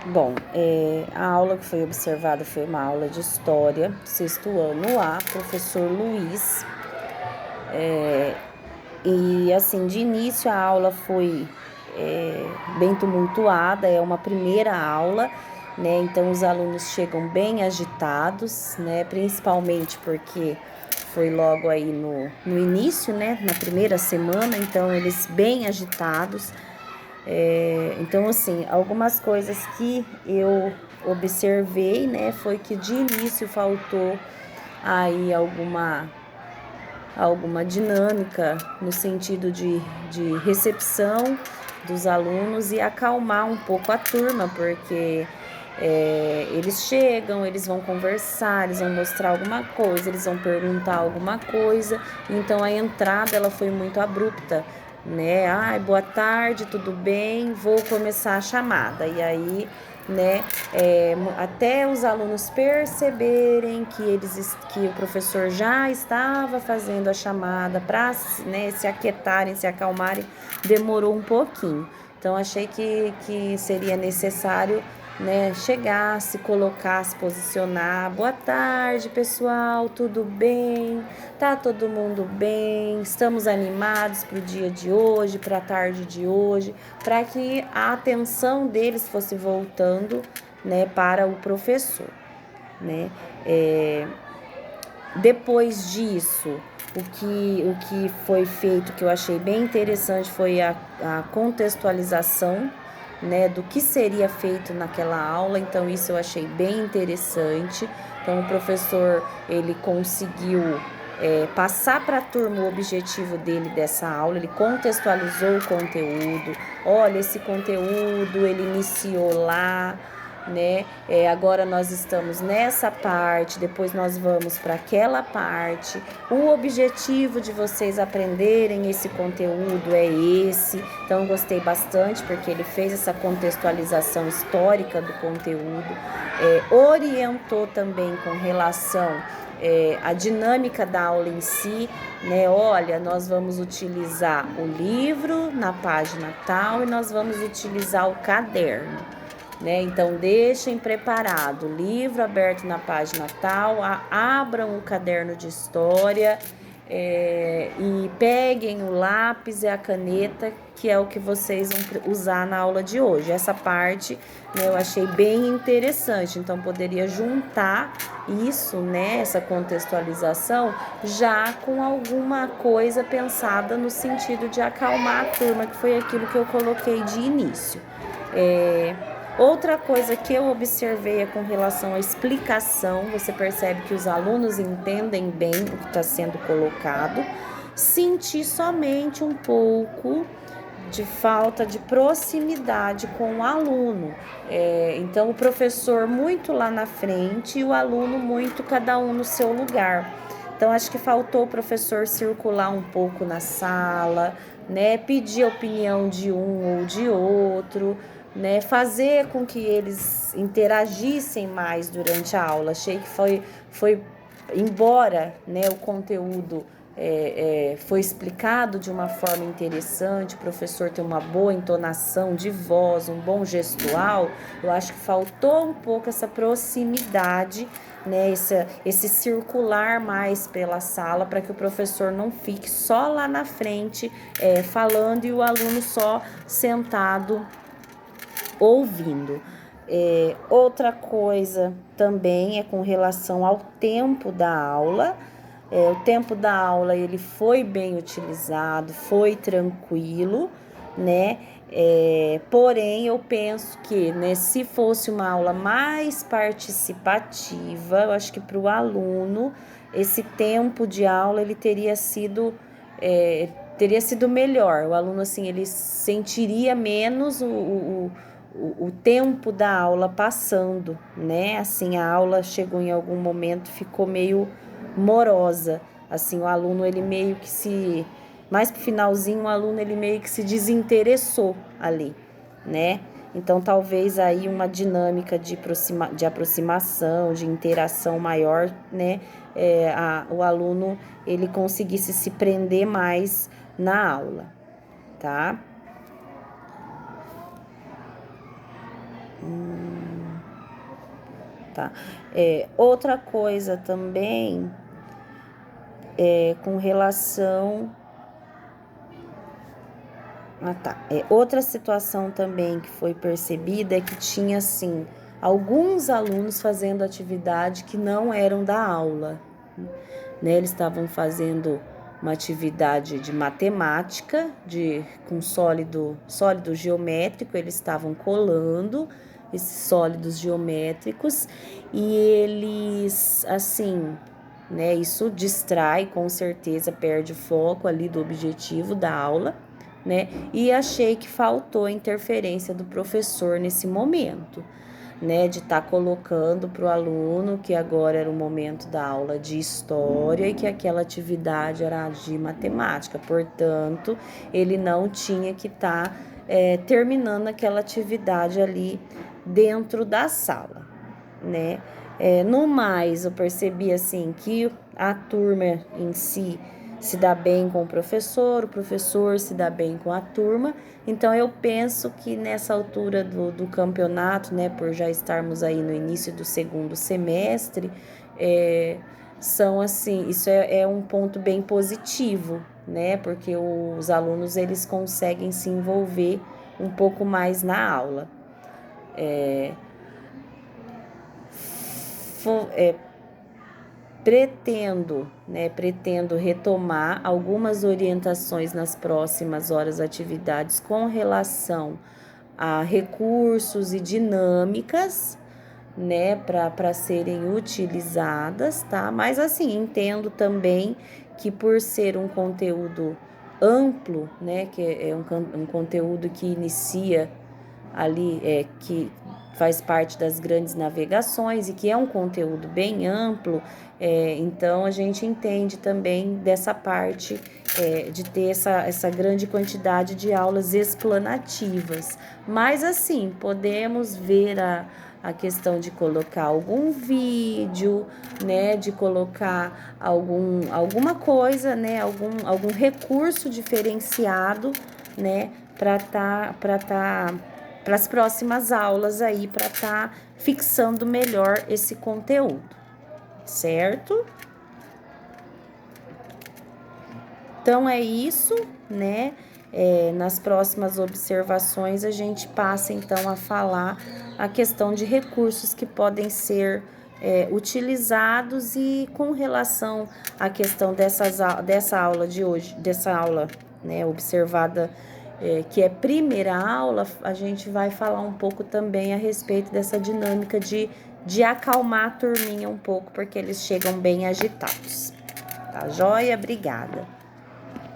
Bom, a aula que foi observada foi uma aula de História, sexto ano A, professor Luiz. E assim, de início a aula foi bem tumultuada, é uma primeira aula, né? Então os alunos chegam bem agitados, né? Principalmente porque foi logo aí no início, né? Na primeira semana, então eles bem agitados. Então, assim, algumas coisas que eu observei, né, foi que de início faltou aí alguma dinâmica no sentido de recepção dos alunos e acalmar um pouco a turma, porque eles chegam, eles vão conversar, eles vão mostrar alguma coisa, eles vão perguntar alguma coisa, então a entrada ela foi muito abrupta, né? Ai, boa tarde, tudo bem? Vou começar a chamada. E aí, né, até os alunos perceberem que o professor já estava fazendo a chamada para, né, se aquietarem, se acalmarem, demorou um pouquinho. Então, achei que seria necessário, né, chegar, se colocar, se posicionar. Boa tarde, pessoal, tudo bem? Tá todo mundo bem? Estamos animados para o dia de hoje, para a tarde de hoje, para que a atenção deles fosse voltando, né, para o professor, né? Depois disso, o que foi feito, que eu achei bem interessante, foi a contextualização, né, do que seria feito naquela aula. Então isso eu achei bem interessante. Então o professor ele conseguiu passar para a turma o objetivo dele dessa aula, ele contextualizou o conteúdo. Olha, esse conteúdo ele iniciou lá, né? Agora nós estamos nessa parte, depois nós vamos para aquela parte. O objetivo de vocês aprenderem esse conteúdo é esse. Então, gostei bastante porque ele fez essa contextualização histórica do conteúdo, orientou também com relação a dinâmica da aula em si, né? Olha, nós vamos utilizar o livro na página tal e nós vamos utilizar o caderno, né? Então, deixem preparado o livro aberto na página tal, abram o caderno de história e peguem o lápis e a caneta, que é o que vocês vão usar na aula de hoje. Essa parte, né, eu achei bem interessante, então poderia juntar isso, né, essa contextualização, já com alguma coisa pensada no sentido de acalmar a turma, que foi aquilo que eu coloquei de início. Outra coisa que eu observei é com relação à explicação. Você percebe que os alunos entendem bem o que está sendo colocado. Senti somente um pouco de falta de proximidade com o aluno. Então, o professor muito lá na frente e o aluno muito cada um no seu lugar. Então, acho que faltou o professor circular um pouco na sala, né? Pedir a opinião de um ou de outro, né? Fazer com que eles interagissem mais durante a aula. Achei que foi embora, né, o conteúdo foi explicado de uma forma interessante, o professor tem uma boa entonação de voz, um bom gestual, eu acho que faltou um pouco essa proximidade, né, esse circular mais pela sala, para que o professor não fique só lá na frente falando e o aluno só sentado ouvindo. Outra coisa também é com relação ao tempo da aula. O tempo da aula ele foi bem utilizado, foi tranquilo, né? Porém, eu penso que, né, se fosse uma aula mais participativa, eu acho que para o aluno esse tempo de aula ele teria sido melhor. O aluno assim ele sentiria menos o tempo da aula passando, né? Assim, a aula chegou em algum momento, ficou meio morosa. Assim, o aluno, ele meio que mais pro finalzinho, o aluno, ele meio que se desinteressou ali, né? Então, talvez aí uma dinâmica de aproximação, de interação maior, né? O aluno, ele conseguisse se prender mais na aula, tá? tá? Outra coisa também com relação... outra situação também que foi percebida é que tinha, assim, alguns alunos fazendo atividade que não eram da aula, né? Eles estavam fazendo uma atividade de matemática, com sólido geométrico, eles estavam colando esses sólidos geométricos e eles, assim, né, isso distrai, com certeza, perde o foco ali do objetivo da aula, né? E achei que faltou a interferência do professor nesse momento, né, de estar colocando para o aluno que agora era o momento da aula de história e que aquela atividade era de matemática, portanto, ele não tinha que estar terminando aquela atividade ali dentro da sala, né? No mais, eu percebi assim que a turma em si se dá bem com o professor se dá bem com a turma. Então, eu penso que nessa altura do campeonato, né, por já estarmos aí no início do segundo semestre, são assim, isso é um ponto bem positivo, né, porque os alunos, eles conseguem se envolver um pouco mais na aula. Pretendo retomar algumas orientações nas próximas horas atividades com relação a recursos e dinâmicas, né, para serem utilizadas, tá? Mas assim, entendo também que por ser um conteúdo amplo, né, que é um conteúdo que inicia ali, que faz parte das grandes navegações e que é um conteúdo bem amplo, então a gente entende também dessa parte de ter essa grande quantidade de aulas explanativas. Mas assim, podemos ver a questão de colocar algum vídeo, né, de colocar alguma coisa, né, algum recurso diferenciado, né, para as próximas aulas aí, para estar fixando melhor esse conteúdo, certo? Então, é isso, né? Nas próximas observações, a gente passa, então, a falar a questão de recursos que podem ser utilizados e com relação à questão dessa aula de hoje, dessa aula, né, observada, que é primeira aula, a gente vai falar um pouco também a respeito dessa dinâmica de acalmar a turminha um pouco, porque eles chegam bem agitados. Tá joia? Obrigada.